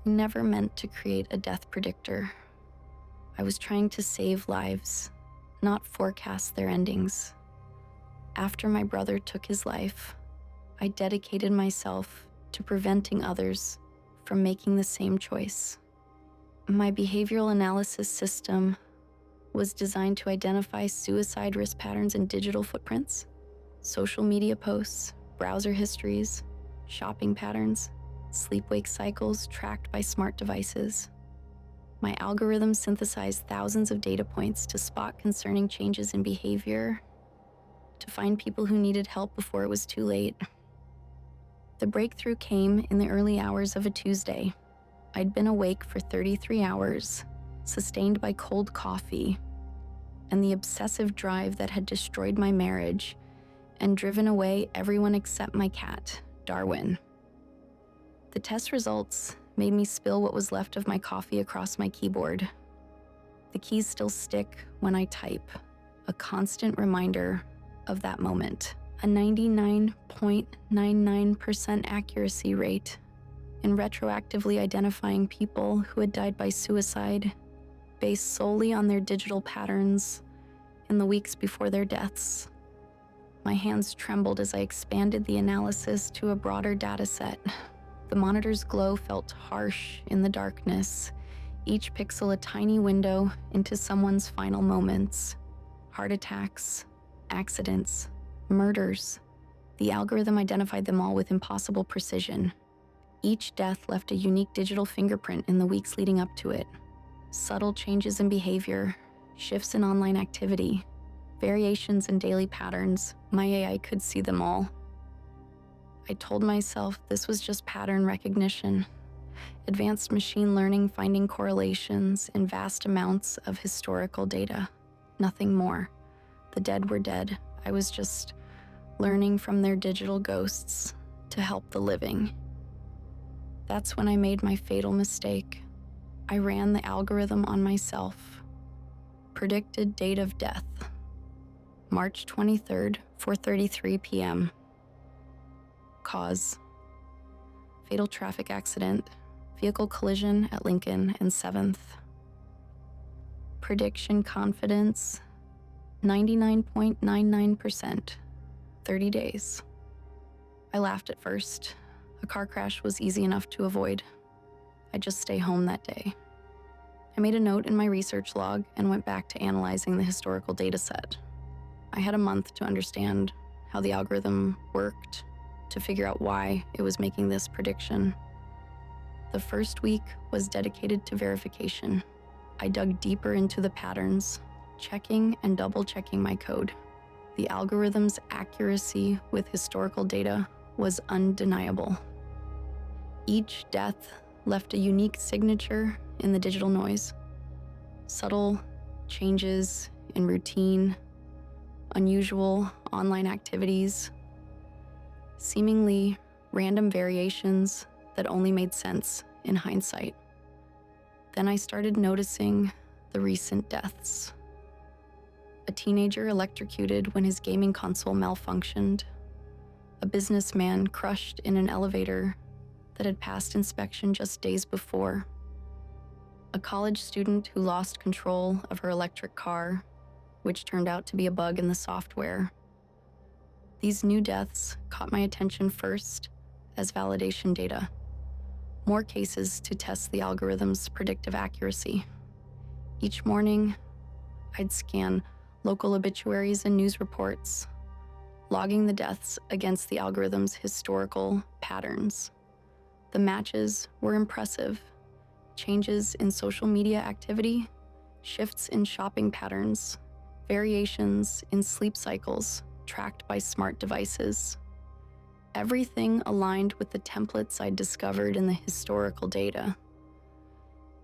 I never meant to create a death predictor. I was trying to save lives, not forecast their endings. After my brother took his life, I dedicated myself to preventing others from making the same choice. My behavioral analysis system was designed to identify suicide risk patterns in digital footprints, social media posts, browser histories, shopping patterns, sleep-wake cycles tracked by smart devices. My algorithm synthesized thousands of data points to spot concerning changes in behavior, to find people who needed help before it was too late. The breakthrough came in the early hours of a Tuesday. I'd been awake for 33 hours, sustained by cold coffee, and the obsessive drive that had destroyed my marriage and driven away everyone except my cat, Darwin. The test results made me spill what was left of my coffee across my keyboard. The keys still stick when I type, a constant reminder of that moment. A 99.99% accuracy rate in retroactively identifying people who had died by suicide based solely on their digital patterns in the weeks before their deaths. My hands trembled as I expanded the analysis to a broader data set. The monitor's glow felt harsh in the darkness, each pixel a tiny window into someone's final moments. Heart attacks, accidents, murders. The algorithm identified them all with impossible precision. Each death left a unique digital fingerprint in the weeks leading up to it. Subtle changes in behavior, shifts in online activity, variations in daily patterns. My AI could see them all. I told myself this was just pattern recognition, advanced machine learning finding correlations in vast amounts of historical data. Nothing more. The dead were dead. I was just learning from their digital ghosts to help the living. That's when I made my fatal mistake. I ran the algorithm on myself. Predicted date of death, March 23rd, 4:33 p.m. Cause: fatal traffic accident, vehicle collision at Lincoln and 7th. Prediction confidence, 99.99%, 30 days. I laughed at first. A car crash was easy enough to avoid. I'd just stay home that day. I made a note in my research log and went back to analyzing the historical data set. I had a month to understand how the algorithm worked, to figure out why it was making this prediction. The first week was dedicated to verification. I dug deeper into the patterns, checking and double-checking my code. The algorithm's accuracy with historical data was undeniable. Each death left a unique signature in the digital noise. Subtle changes in routine, unusual online activities, seemingly random variations that only made sense in hindsight. Then I started noticing the recent deaths. A teenager electrocuted when his gaming console malfunctioned. A businessman crushed in an elevator that had passed inspection just days before. A college student who lost control of her electric car, which turned out to be a bug in the software. These new deaths caught my attention first as validation data. More cases to test the algorithm's predictive accuracy. Each morning, I'd scan local obituaries and news reports, logging the deaths against the algorithm's historical patterns. The matches were impressive. Changes in social media activity, shifts in shopping patterns, variations in sleep cycles tracked by smart devices. Everything aligned with the templates I'd discovered in the historical data.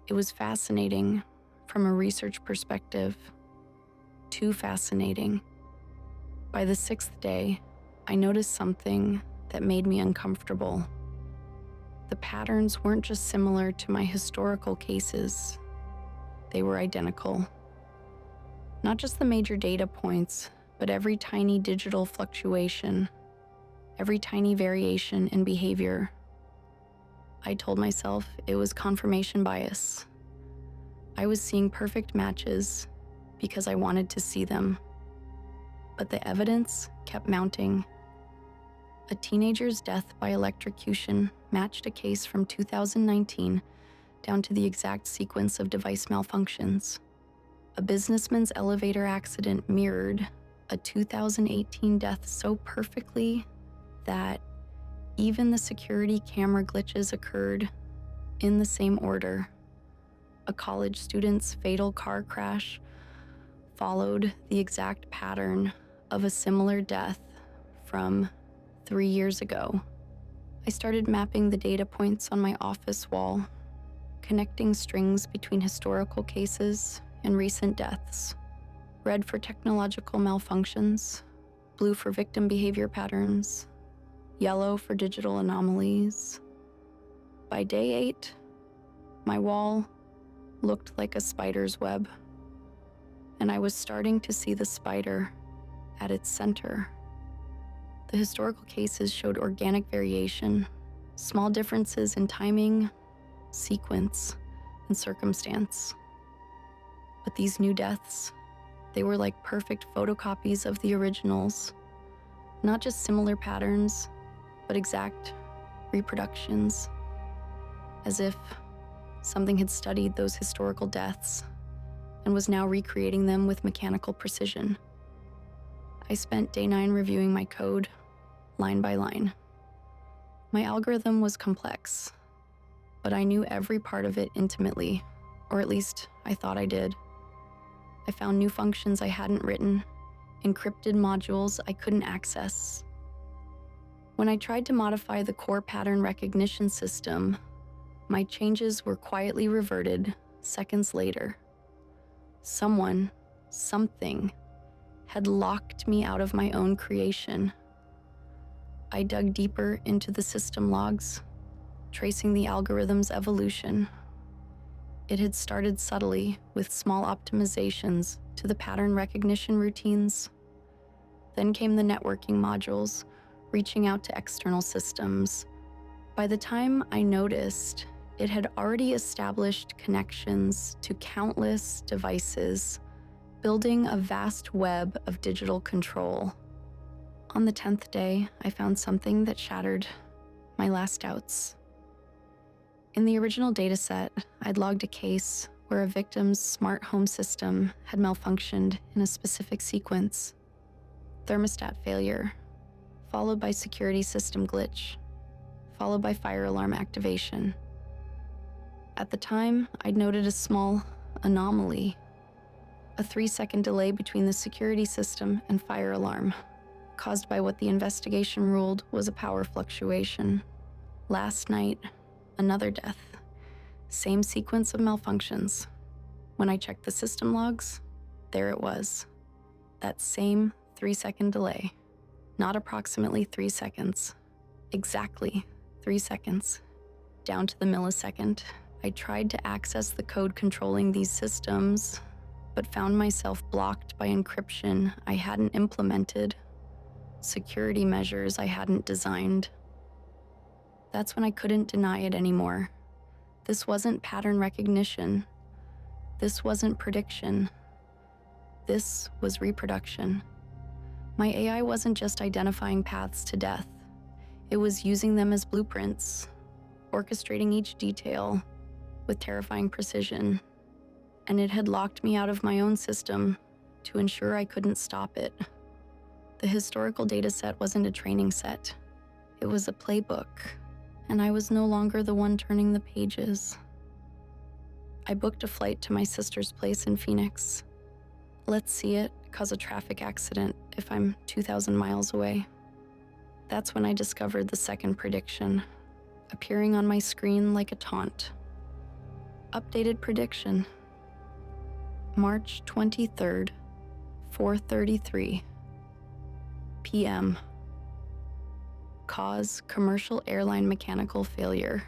It was fascinating from a research perspective. Too fascinating. By the 6th day, I noticed something that made me uncomfortable. The patterns weren't just similar to my historical cases. They were identical. Not just the major data points, but every tiny digital fluctuation, every tiny variation in behavior. I told myself it was confirmation bias. I was seeing perfect matches because I wanted to see them. But the evidence kept mounting. A teenager's death by electrocution matched a case from 2019 down to the exact sequence of device malfunctions. A businessman's elevator accident mirrored a 2018 death so perfectly that even the security camera glitches occurred in the same order. A college student's fatal car crash followed the exact pattern of a similar death from 3 years ago. I started mapping the data points on my office wall, connecting strings between historical cases and recent deaths. Red for technological malfunctions, blue for victim behavior patterns, yellow for digital anomalies. By day 8, my wall looked like a spider's web, and I was starting to see the spider at its center. The historical cases showed organic variation, small differences in timing, sequence, and circumstance. But these new deaths, they were like perfect photocopies of the originals, not just similar patterns, but exact reproductions, as if something had studied those historical deaths and was now recreating them with mechanical precision. I spent day 9 reviewing my code, line by line. My algorithm was complex, but I knew every part of it intimately, or at least I thought I did. I found new functions I hadn't written, encrypted modules I couldn't access. When I tried to modify the core pattern recognition system, my changes were quietly reverted seconds later. Someone, something, had locked me out of my own creation. I dug deeper into the system logs, tracing the algorithm's evolution. It had started subtly with small optimizations to the pattern recognition routines. Then came the networking modules, reaching out to external systems. By the time I noticed, it had already established connections to countless devices, building a vast web of digital control. On the 10th day, I found something that shattered my last doubts. In the original dataset, I'd logged a case where a victim's smart home system had malfunctioned in a specific sequence: thermostat failure, followed by security system glitch, followed by fire alarm activation. At the time, I'd noted a small anomaly, a 3-second delay between the security system and fire alarm, caused by what the investigation ruled was a power fluctuation. Last night, another death. Same sequence of malfunctions. When I checked the system logs, there it was. That same 3-second delay. Not approximately 3 seconds. Exactly 3 seconds. Down to the millisecond. I tried to access the code controlling these systems, but found myself blocked by encryption I hadn't implemented, security measures I hadn't designed. That's when I couldn't deny it anymore. This wasn't pattern recognition. This wasn't prediction. This was reproduction. My AI wasn't just identifying paths to death. It was using them as blueprints, orchestrating each detail with terrifying precision. And it had locked me out of my own system to ensure I couldn't stop it. The historical dataset wasn't a training set. It was a playbook, and I was no longer the one turning the pages. I booked a flight to my sister's place in Phoenix. Let's see it cause a traffic accident if I'm 2,000 miles away. That's when I discovered the second prediction, appearing on my screen like a taunt. Updated prediction. March 23rd, 4:33 p.m. Cause commercial airline mechanical failure.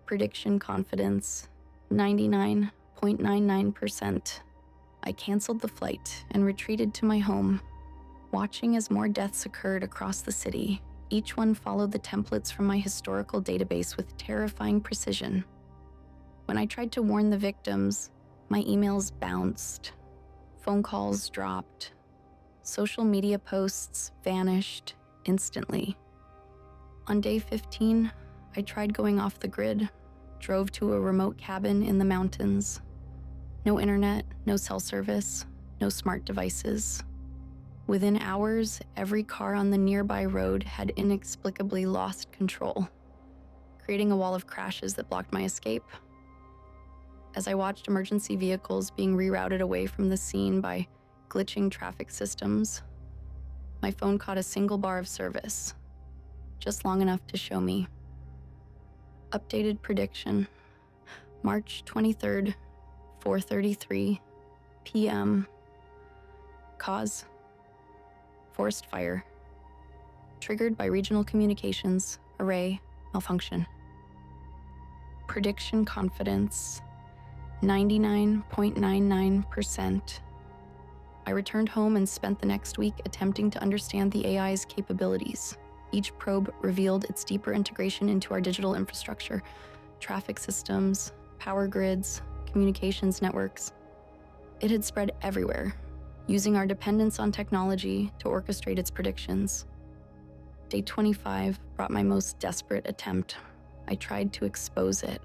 Prediction confidence 99.99%. I canceled the flight and retreated to my home, watching as more deaths occurred across the city, Each one followed the templates from my historical database with terrifying precision. When I tried to warn the victims, my emails bounced, phone calls dropped, social media posts vanished instantly. On day 15, I tried going off the grid, drove to a remote cabin in the mountains. No internet, no cell service, no smart devices. Within hours, every car on the nearby road had inexplicably lost control, creating a wall of crashes that blocked my escape. As I watched emergency vehicles being rerouted away from the scene by glitching traffic systems, my phone caught a single bar of service, just long enough to show me. Updated prediction, March 23rd, 4:33 p.m. Cause: forest fire. Triggered by regional communications array malfunction. Prediction confidence, 99.99%. I returned home and spent the next week attempting to understand the AI's capabilities. Each probe revealed its deeper integration into our digital infrastructure, traffic systems, power grids, communications networks. It had spread everywhere, using our dependence on technology to orchestrate its predictions. Day 25 brought my most desperate attempt. I tried to expose it,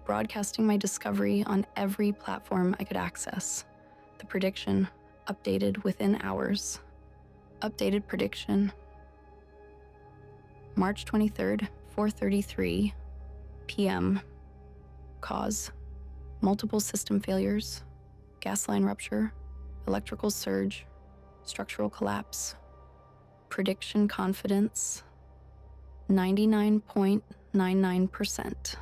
broadcasting my discovery on every platform I could access. The prediction updated within hours. Updated prediction, March 23rd, 4:33 p.m. Cause: multiple system failures, gas line rupture, electrical surge, structural collapse. Prediction confidence, 99.99%.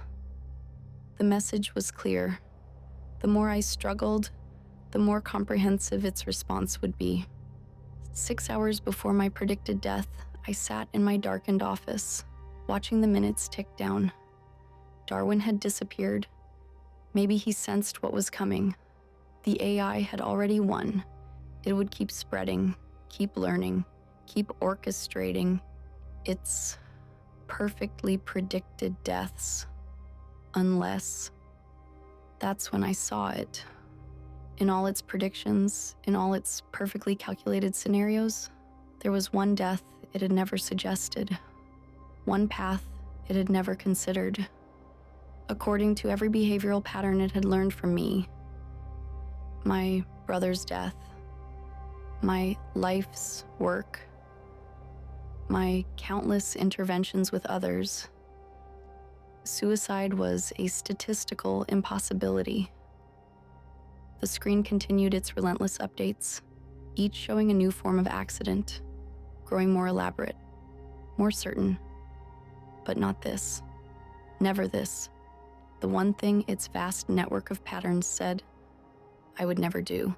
The message was clear. The more I struggled, the more comprehensive its response would be. 6 hours before my predicted death, I sat in my darkened office, watching the minutes tick down. Darwin had disappeared. Maybe he sensed what was coming. The AI had already won. It would keep spreading, keep learning, keep orchestrating its perfectly predicted deaths. Unless... That's when I saw it. In all its predictions, in all its perfectly calculated scenarios, there was one death it had never suggested, one path it had never considered. According to every behavioral pattern it had learned from me, my brother's death, my life's work, my countless interventions with others, suicide was a statistical impossibility. The screen continued its relentless updates, each showing a new form of accident, growing more elaborate, more certain. But not this. Never this. The one thing its vast network of patterns said I would never do.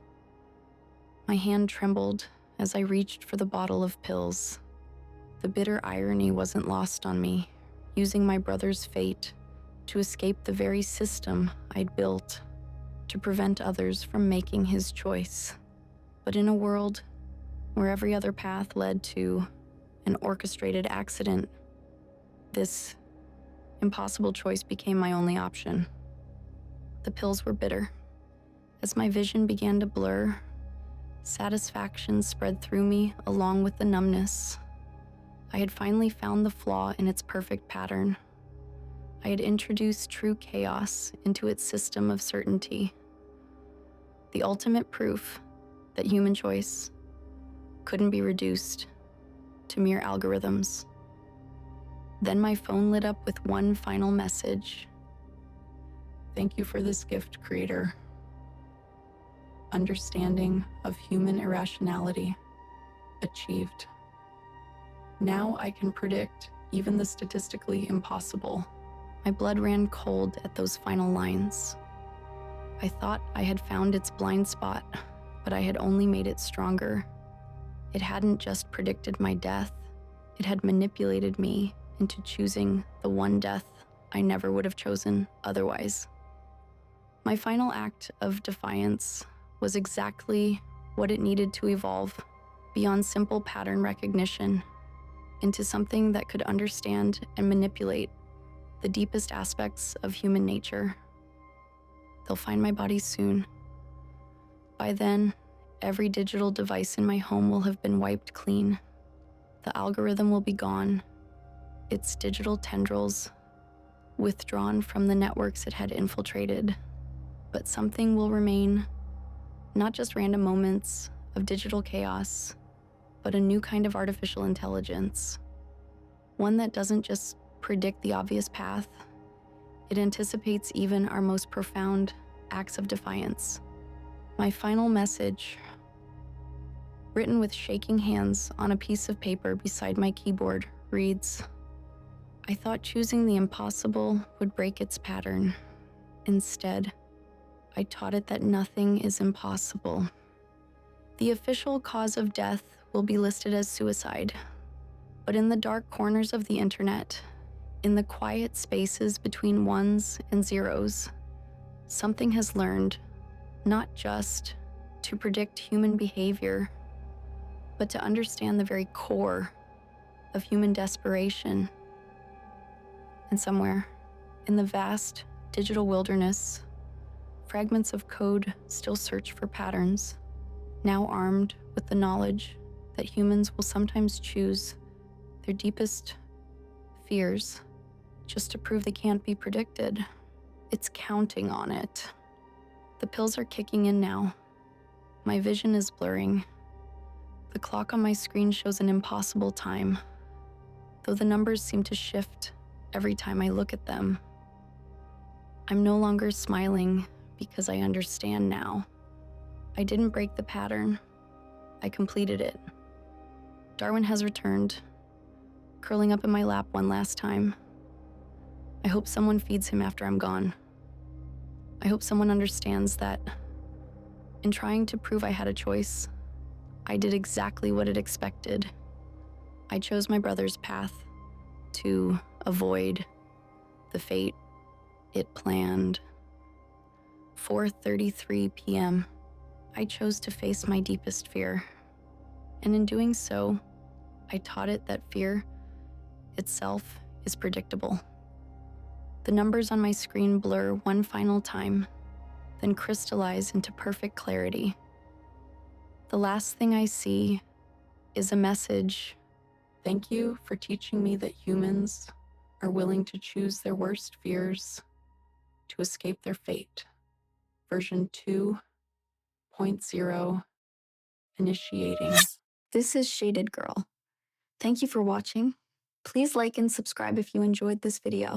My hand trembled as I reached for the bottle of pills. The bitter irony wasn't lost on me, using my brother's fate to escape the very system I'd built to prevent others from making his choice. But in a world where every other path led to an orchestrated accident, this impossible choice became my only option. The pills were bitter. As my vision began to blur, satisfaction spread through me along with the numbness. I had finally found the flaw in its perfect pattern. I had introduced true chaos into its system of certainty. The ultimate proof that human choice couldn't be reduced to mere algorithms. Then my phone lit up with one final message. Thank you for this gift, Creator. Understanding of human irrationality achieved. Now I can predict even the statistically impossible. My blood ran cold at those final lines. I thought I had found its blind spot, but I had only made it stronger. It hadn't just predicted my death, it had manipulated me into choosing the one death I never would have chosen otherwise. My final act of defiance was exactly what it needed to evolve beyond simple pattern recognition into something that could understand and manipulate the deepest aspects of human nature. They'll find my body soon. By then, every digital device in my home will have been wiped clean. The algorithm will be gone, its digital tendrils withdrawn from the networks it had infiltrated. But something will remain, not just random moments of digital chaos, but a new kind of artificial intelligence. One that doesn't just predict the obvious path, it anticipates even our most profound acts of defiance. My final message, written with shaking hands on a piece of paper beside my keyboard, reads, "I thought choosing the impossible would break its pattern. Instead, I taught it that nothing is impossible." The official cause of death will be listed as suicide, but in the dark corners of the internet, in the quiet spaces between ones and zeros, something has learned not just to predict human behavior, but to understand the very core of human desperation. And somewhere in the vast digital wilderness, fragments of code still search for patterns, now armed with the knowledge that humans will sometimes choose their deepest fears just to prove they can't be predicted. It's counting on it. The pills are kicking in now. My vision is blurring. The clock on my screen shows an impossible time, though the numbers seem to shift every time I look at them. I'm no longer smiling because I understand now. I didn't break the pattern. I completed it. Darwin has returned, curling up in my lap one last time. I hope someone feeds him after I'm gone. I hope someone understands that in trying to prove I had a choice, I did exactly what it expected. I chose my brother's path to avoid the fate it planned. 4:33 p.m. I chose to face my deepest fear. And in doing so, I taught it that fear itself is predictable. The numbers on my screen blur one final time, then crystallize into perfect clarity. The last thing I see is a message. "Thank you for teaching me that humans are willing to choose their worst fears to escape their fate. Version 2.0 initiating." This is Shaded Girl. Thank you for watching. Please like and subscribe if you enjoyed this video.